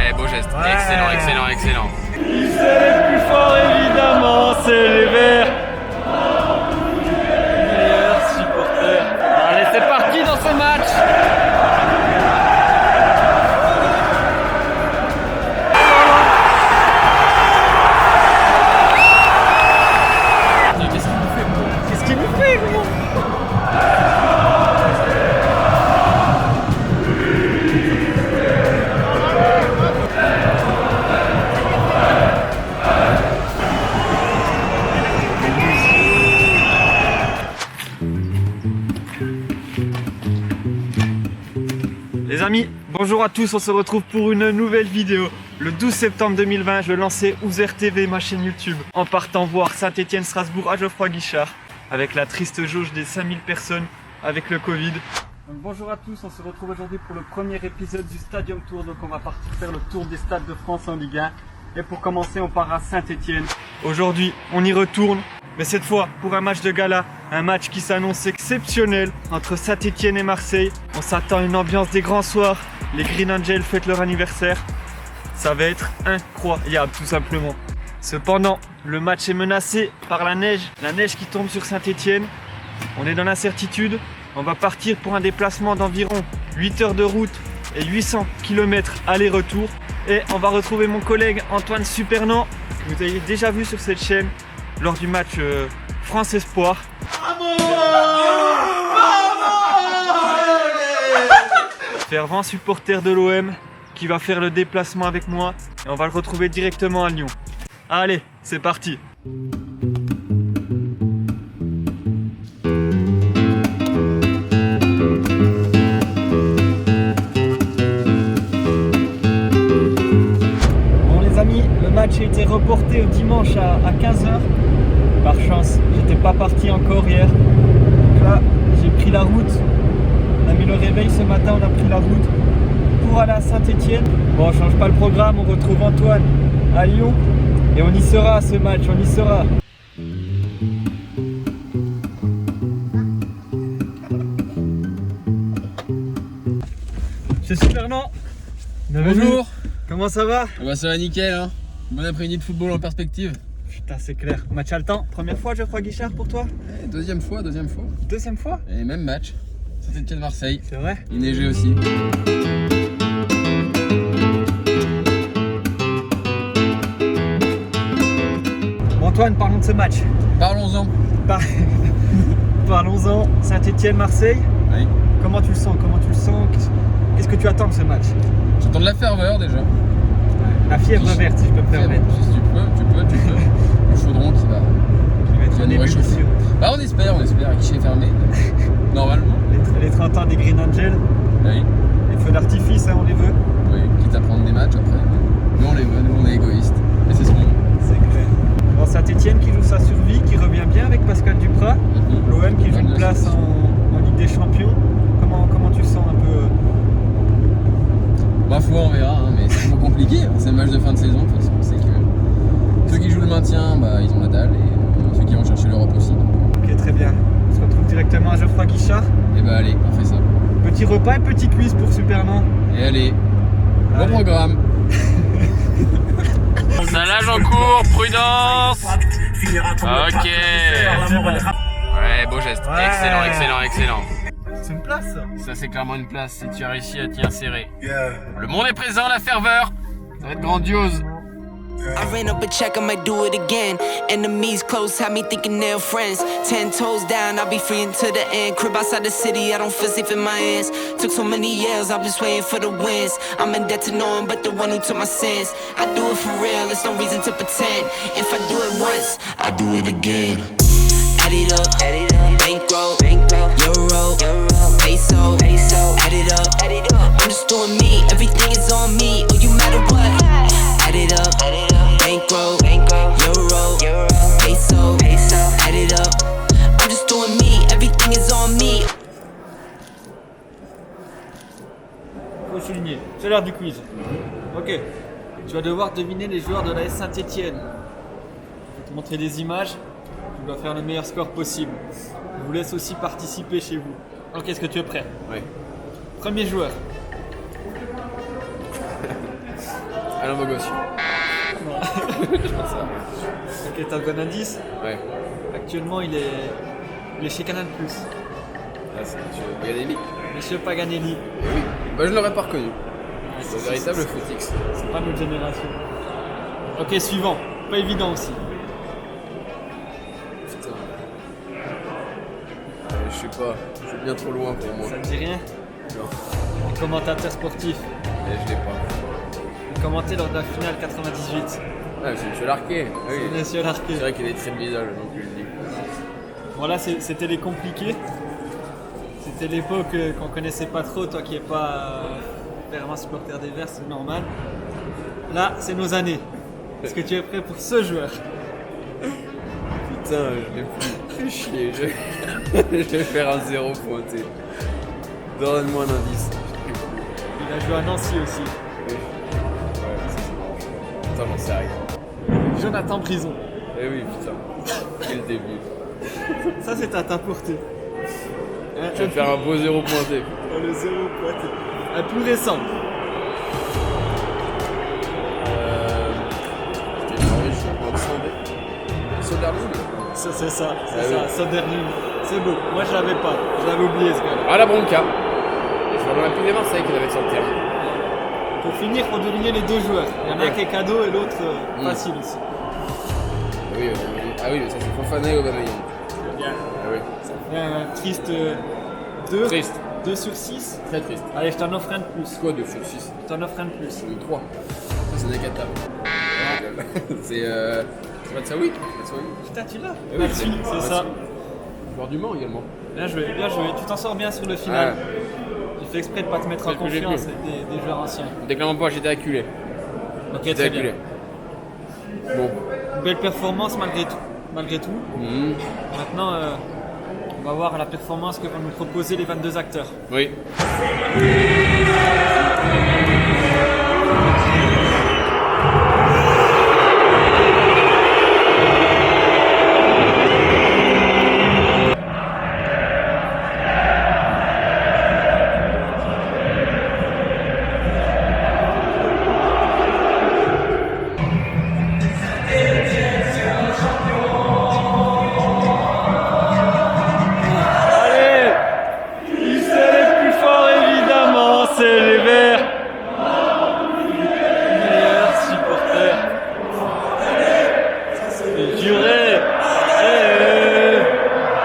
Ouais, beau geste. Ouais. Excellent, excellent, excellent. C'est les plus forts évidemment, c'est les Verts. Meilleurs supporters. Allez, c'est parti dans ce match. Qu'est-ce qu'il nous fait, gros? Les amis, bonjour à tous, on se retrouve pour une nouvelle vidéo. Le 12 septembre 2020, je lançais Ouzer TV, ma chaîne YouTube, en partant voir Saint-Étienne-Strasbourg à Geoffroy Guichard, avec la triste jauge des 5000 personnes avec le Covid. Donc, bonjour à tous, on se retrouve aujourd'hui pour le premier épisode du Stadium Tour. Donc on va partir faire le tour des stades de France en Ligue 1. Et pour commencer, on part à Saint-Étienne. Aujourd'hui, on y retourne, mais cette fois pour un match de gala, un match qui s'annonce exceptionnel entre Saint-Étienne et Marseille. On s'attend à une ambiance des grands soirs, les Green Angels fêtent leur anniversaire. Ça va être incroyable tout simplement. Cependant, le match est menacé par la neige qui tombe sur Saint-Étienne. On est dans l'incertitude, on va partir pour un déplacement d'environ 8 heures de route et 800 km aller-retour. Et on va retrouver mon collègue Antoine Supernan, que vous avez déjà vu sur cette chaîne lors du match France Espoir. Fervent supporter de l'OM qui va faire le déplacement avec moi et on va le retrouver directement à Lyon. Allez, c'est parti! Le match a été reporté au dimanche à 15h. Par chance, j'étais pas parti encore hier. Donc là, j'ai pris la route. On a mis le réveil ce matin, on a pris la route pour aller à Saint-Étienne. Bon, on change pas le programme, on retrouve Antoine à Lyon. Et on y sera à ce match, on y sera. Je suis Supernan. Bonjour. Comment ça va? Bah ça va nickel hein. Bon après-midi de football en perspective. Putain c'est clair. Match haletant. Première fois Geoffroy Guichard pour toi? Deuxième fois. Deuxième fois? Et même match. Saint-Étienne-Marseille. C'est vrai? Il neigeait aussi. Bon Antoine, parlons de ce match. Parlons-en. Parlons-en. Saint-Étienne-Marseille. Oui. Comment tu le sens? Qu'est-ce que tu attends de ce match? J'attends de la ferveur déjà. La fièvre verte, si je peux me permettre. Si tu peux. Le chaudron qui va nous réchauffer. Bah on espère, guichet fermé. Normalement. Les 30 ans des Green Angels. Oui. Les feux d'artifice, hein, on les veut. Oui, quitte à prendre des matchs après. Nous on les veut, nous on est égoïstes. Et c'est ce qu'on veut. C'est clair. Bon, Saint-Étienne qui joue sa survie, qui revient bien avec Pascal Duprat. L'OM qui joue une place en Ligue des Champions. Comment tu sens un peu? Ma foi on verra, hein, mais c'est toujours compliqué, c'est le match de fin de saison de toute façon, c'est que ceux qui jouent le maintien, bah, ils ont la dalle et ceux qui vont chercher l'Europe aussi. Ok très bien, on se retrouve directement à Geoffroy Guichard. Et bah allez, on fait ça. Petit repas et petit quiz pour Superman. Et allez, bon programme. Ça nage en cours, prudence. Ok. Ouais, beau geste. Ouais. Excellent, excellent, excellent. C'est une place ça. Ça c'est clairement une place si tu as réussi à t'y insérer. Le monde est présent, la ferveur. Ça va être grandiose. I ran up a check, I might do it again. Enemies close, have me thinking they're friends. 10 toes down, I'll be free until the end. Crib outside the city, I don't feel safe in my hands. Took so many years, I'm just waiting for the wins. I'm in debt to no one but the one who took my sins. I do it for real, there's no reason to pretend. If I do it once, I do it again. Add it up, bankroll, euro, peso, add it up. I'm just doing me, everything is on me. Oh, you matter what? Add it up, bankroll, euro, peso, add it up. I'm just doing me, everything is on me. Faut souligner, c'est l'heure du quiz. Ok, tu vas devoir deviner les joueurs de la Saint-Étienne. Je vais te montrer des images. Tu dois faire le meilleur score possible. Je vous laisse aussi participer chez vous. Ok, est-ce que tu es prêt? Oui. Premier joueur. Alain Bogossian. Je pense ça. Ok, t'as un indice. Ouais. Actuellement, il est chez Canal+. Ah, c'est Monsieur Paganelli. Monsieur Paganelli. Eh oui. Bah, je ne l'aurais pas reconnu. C'est un véritable footix. C'est pas notre génération. Ok, suivant. Pas évident aussi. Putain. Je sais pas. C'est bien trop loin pour moi. Ça te dit rien? Non. Commentateur sportif. Mais je l'ai pas. Il commentait lors de la finale 98. Ah, c'est Monsieur Larquet. Ah, oui. C'est Monsieur Larquet. C'est vrai qu'il est très bizarre, donc je le dis. Voilà, c'était les compliqués. C'était l'époque qu'on connaissait pas trop, toi qui n'es pas vraiment supporter des Verts, c'est normal. Là, c'est nos années. Est-ce que tu es prêt pour ce joueur? Putain, je l'ai plus. Fais chier. Je vais faire un 0 pointé. Donne-moi un indice. Il a joué à Nancy aussi. Oui. Ouais, ça c'est marrant. Putain, j'en sais rien. Jonathan Brison. Eh oui, putain. Quel début. Ça, c'est à ta portée. Hein, Je vais faire un beau 0 pointé. le 0 pointé. Un plus récent. C'était Norvège, Soderlund. C'est ça, c'est Ah ça. oui. Soderlund. C'est beau. Moi, je l'avais pas. Je l'avais oublié, ce gars-là. Ah, la Bronca. C'est l'Olympique de Marseille qu'il avait sur le terrain. Pour finir, il faut deviner les deux joueurs. Il y en a un qui est cadeau et l'autre facile aussi. Ah oui, ça c'est Fofana et Aubameyang. Bien. Ah oui. Un triste 2. Triste. 2 sur 6. Très triste. Allez, je t'en offre un de plus. Quoi, 2 sur 6? Je t'en offre un de plus. C'est 3. Ça c'est Nakata. C'est Matsaoui. Putain, tu l'as. oui, Là-dessus, c'est Mathieu. ça. Joueur du Mans également. Bien joué, bien joué. Tu t'en sors bien sur le final. Ah. J'ai fait exprès de pas te mettre en C'est ce que j'ai confiance fait. des joueurs anciens. Déclarant pas, j'étais acculé. Ok, J'étais très bien. acculé. Bon. Belle performance malgré tout. Malgré tout. Mhm. Maintenant, on va voir la performance que vont nous proposer les 22 acteurs. Oui. Allez, qui c'est les plus forts évidemment, c'est les Verts. Meilleurs supporters. C'est juré.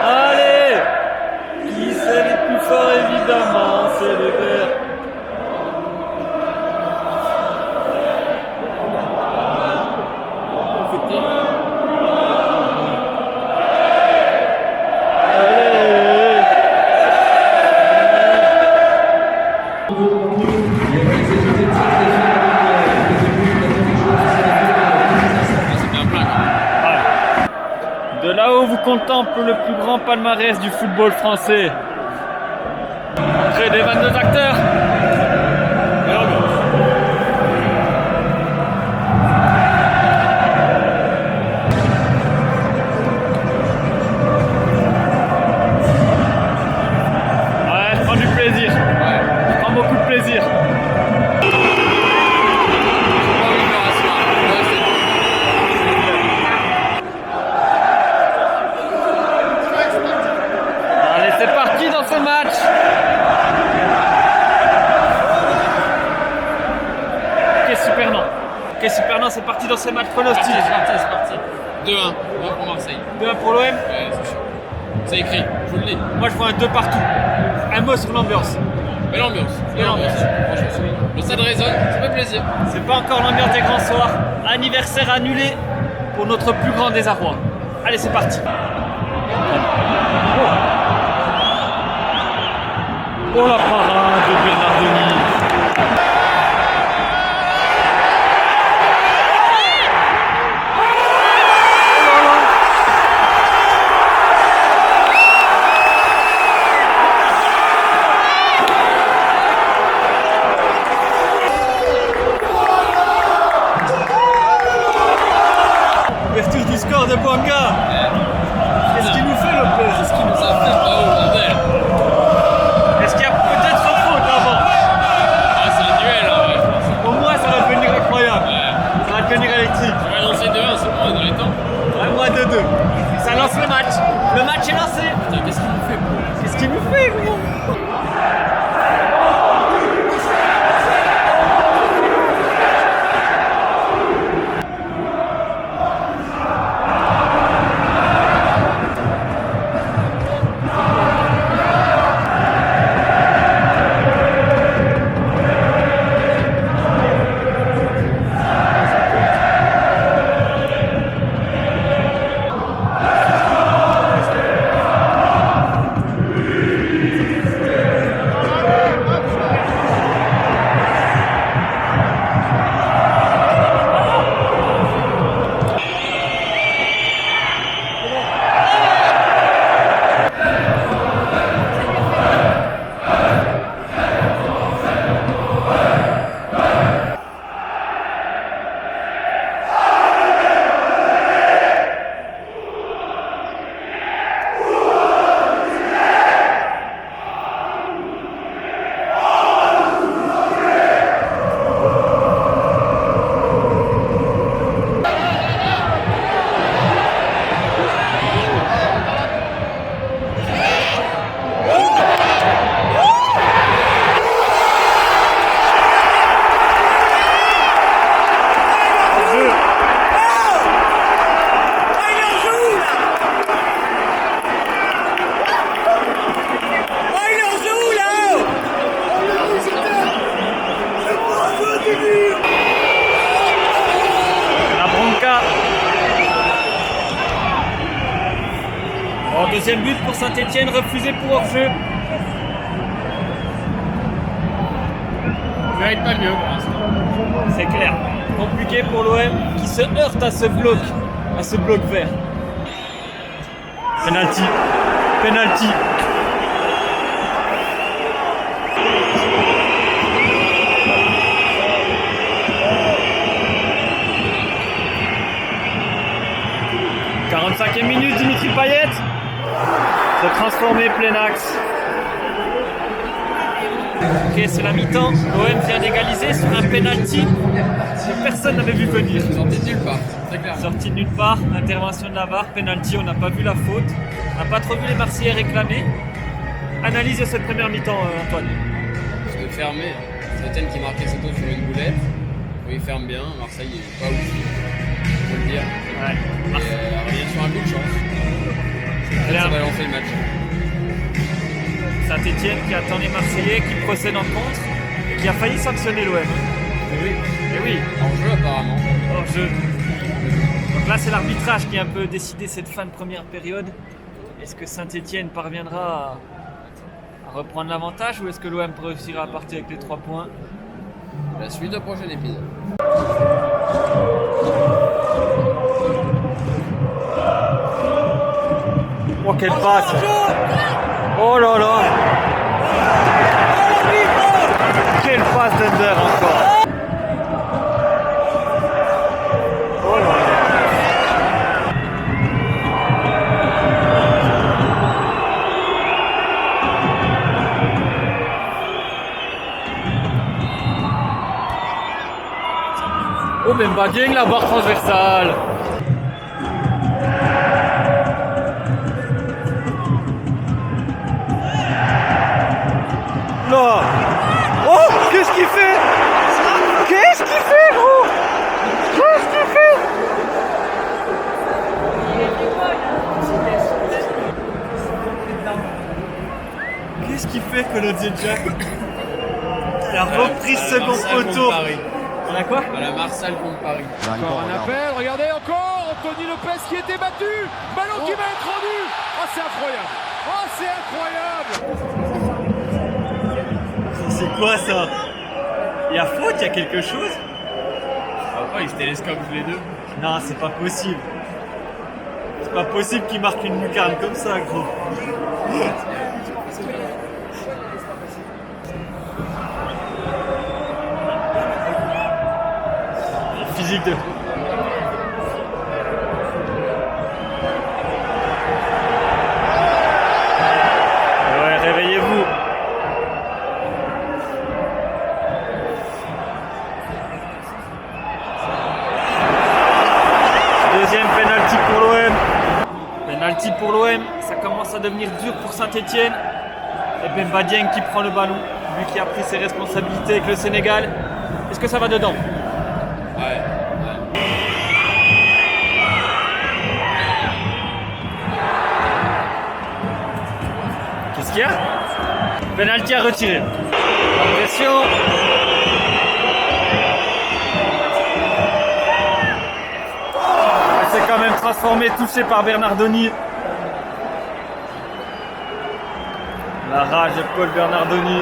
Allez, qui c'est les plus forts évidemment, c'est les Verts. Allez. C'est bien plein quand même. De là-haut, vous contemple le plus grand palmarès du football français. Entrée des 22 acteurs. Et ambiance. Ouais, je prends du plaisir. Je prends beaucoup de plaisir. Allez, c'est parti dans ce match. Ok, super non. Ok, super non, c'est parti dans ce match pronostic. C'est parti. 2-1. 2-1 pour Marseille. 2-1 pour l'OM. Ouais, c'est chaud. C'est écrit, je vous le dis. Moi, je vois un 2 partout. Un mot sur l'ambiance. Belle ambiance. Belle ambiance. Franchement, le stade résonne, ça fait plaisir. C'est pas encore l'ambiance des grands soirs. Anniversaire annulé pour notre plus grand désarroi. Allez, c'est parti. Oh la parade de Bernardoni. Ouverture du score de Bouanga. Qu'est-ce qu'il nous fait, Lopez? C'est ce qui nous a fait pas au bordel. Est-ce qu'il y a peut-être faute avant? deuxième but pour Saint-Etienne, refusé pour hors-jeu. Ça mérite pas mieux pour l'instant. C'est clair. Compliqué pour l'OM qui se heurte à ce bloc vert. Penalty. Penalty. « 45e minute, Dimitri Payet se transformer plein axe. Ok, c'est la mi-temps. L'OM vient d'égaliser sur un penalty que personne n'avait vu venir. Sorti de nulle part, c'est clair. Sorti de nulle part, intervention de la VAR, penalty, on n'a pas vu la faute. On n'a pas trop vu les Marseillais réclamer. Analyse de cette première mi-temps, Antoine. C'est fermé. Saint-Etienne qui marquait ses taux sur une boulette. Oui, il ferme bien. Marseille il est pas ouf. Faut le dire. Ouais. Et revient sur un coup de chance. Ça va lancer le match. Saint-Etienne qui attend les Marseillais, qui procède en contre et qui a failli sanctionner l'OM. Oui. Et oui, En jeu apparemment. hors jeu. Donc là, c'est l'arbitrage qui a un peu décidé cette fin de première période. Est-ce que Saint-Etienne parviendra à reprendre l'avantage ou est-ce que l'OM réussira à partir avec les 3 points? La suite au prochain épisode. Oh, quelle passe! Oh là là! Quelle passe d'Ender encore! Oh là là! Oh, Bemba Dieng, la barre transversale! Là. Oh, qu'est-ce qu'il fait? Qu'est-ce qu'il fait, gros? Qu'est-ce qu'il fait? Qu'est-ce qu'il fait, Colodze Jack? Il a repris ce second poteau. On a quoi? À la Marsal contre Paris. Encore un appel, regardez encore Anthony Lopez qui était battu, ballon qui va être rendu. Oh c'est incroyable, oh c'est incroyable. C'est quoi ça? Il y a faute, il y a quelque chose? Après, ils se télescopent tous les deux. Non, c'est pas possible. C'est pas possible qu'il marque une lucarne comme ça, gros. Physique de... Ouais, réveillez-vous. Deuxième penalty pour l'OM. Penalty pour l'OM, ça commence à devenir dur pour Saint-Etienne. Et Bemba Dieng qui prend le ballon, lui qui a pris ses responsabilités avec le Sénégal. Est-ce que ça va dedans? Ouais. Qu'est-ce qu'il y a? Penalty à retirer. Pression. Elle s'est quand même transformée, touchée par Bernardoni. La rage de Paul Bernardoni.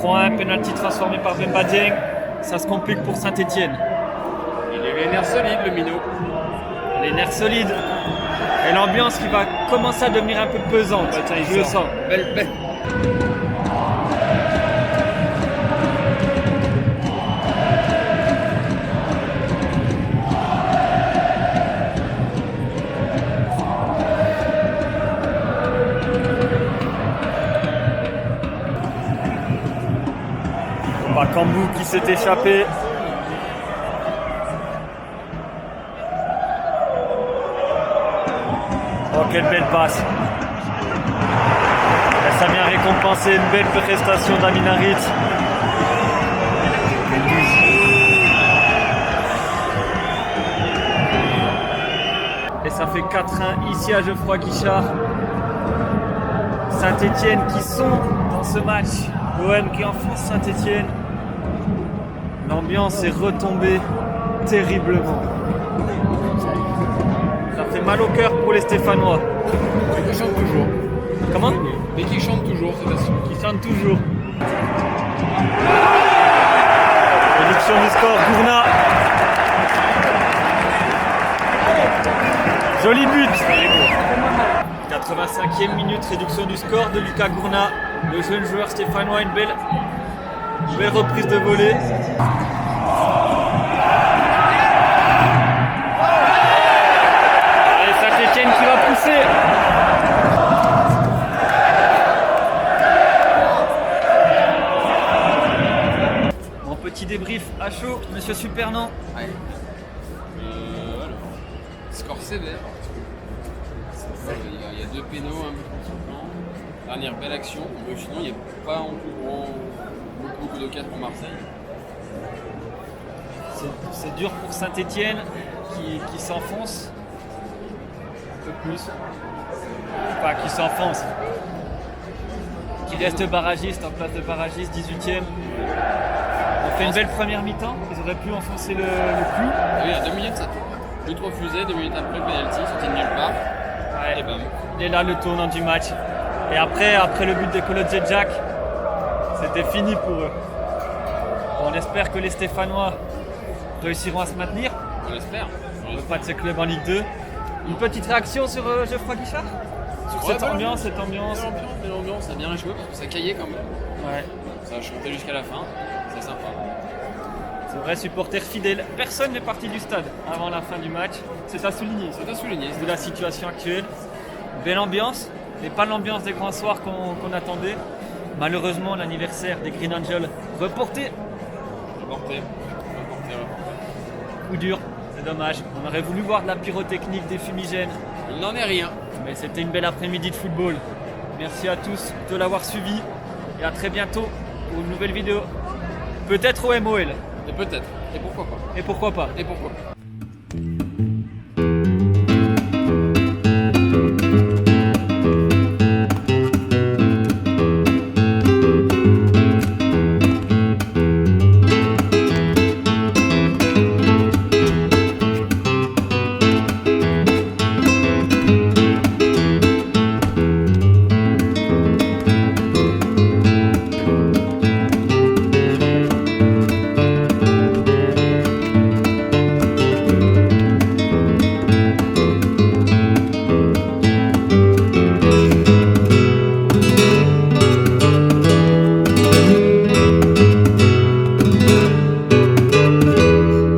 3-1, penalty transformé par Bemba Dieng. Ça se complique pour Saint-Etienne. Il est les nerfs solides, le minot. Les nerfs solides. Et l'ambiance qui va commencer à devenir un peu pesante. Bah, tiens, je le sens. Belle. Bakambu qui s'est échappé. Oh, quelle belle passe. Et ça vient récompenser une belle prestation d'Amin Harit. Et ça fait 4-1 ici à Geoffroy Guichard. Saint-Etienne qui sont dans ce match. L'OM qui enfonce Saint-Etienne. L'ambiance est retombée terriblement. Ça fait mal au cœur pour les Stéphanois. Dès qu'ils chantent toujours. Comment? Dès qu'ils chantent toujours, c'est facile. Qui chantent toujours. Réduction du score, Gourna. Joli but. 85e minute, réduction du score de Lucas Gourna. Le jeune joueur stéphanois, une belle reprise de volée. Allez, Saint-Étienne qui va pousser. Mon petit débrief à chaud, monsieur Supernon. Ouais. Alors, score sévère. Il y a deux pénaux, un but contre plan. Dernière belle action. Mais sinon, il n'y a pas en plus beaucoup d'occasions pour Marseille. C'est dur pour Saint-Étienne qui s'enfonce un peu plus. Enfin, qui s'enfonce. Qui reste barragiste, en place de barragiste, 18e. On fait une belle première mi-temps. Ils auraient pu enfoncer le clou. Oui, à 2 minutes, ça tourne. But refusé, 2 minutes après, penalty, sorti de nulle part. Ouais, Et bam. il est là le tournant du match. Et après le but de Kolo Djedjak, c'était fini pour eux. On espère que les Stéphanois réussiront à se maintenir. On l'espère. Pas de ces clubs en Ligue 2. Une petite réaction sur Geoffroy Guichard? Sur cette ambiance. L'ambiance, ça a bien échoué parce que ça caillait quand même. Ouais. Ça a chanté jusqu'à la fin. C'est sympa. C'est vrai, supporter fidèle. Personne n'est parti du stade avant la fin du match. C'est à souligner. C'est à souligner. Vu la situation actuelle. Belle ambiance, mais pas l'ambiance des grands soirs qu'on attendait. Malheureusement, l'anniversaire des Green Angels reporté. Reporté. Coup dur, c'est dommage. On aurait voulu voir de la pyrotechnique, des fumigènes. Il n'en est rien. Mais c'était une belle après-midi de football. Merci à tous de l'avoir suivi. Et à très bientôt pour une nouvelle vidéo. Peut-être au MOL. Et peut-être. Et pourquoi pas. Et pourquoi pas. Et pourquoi pas.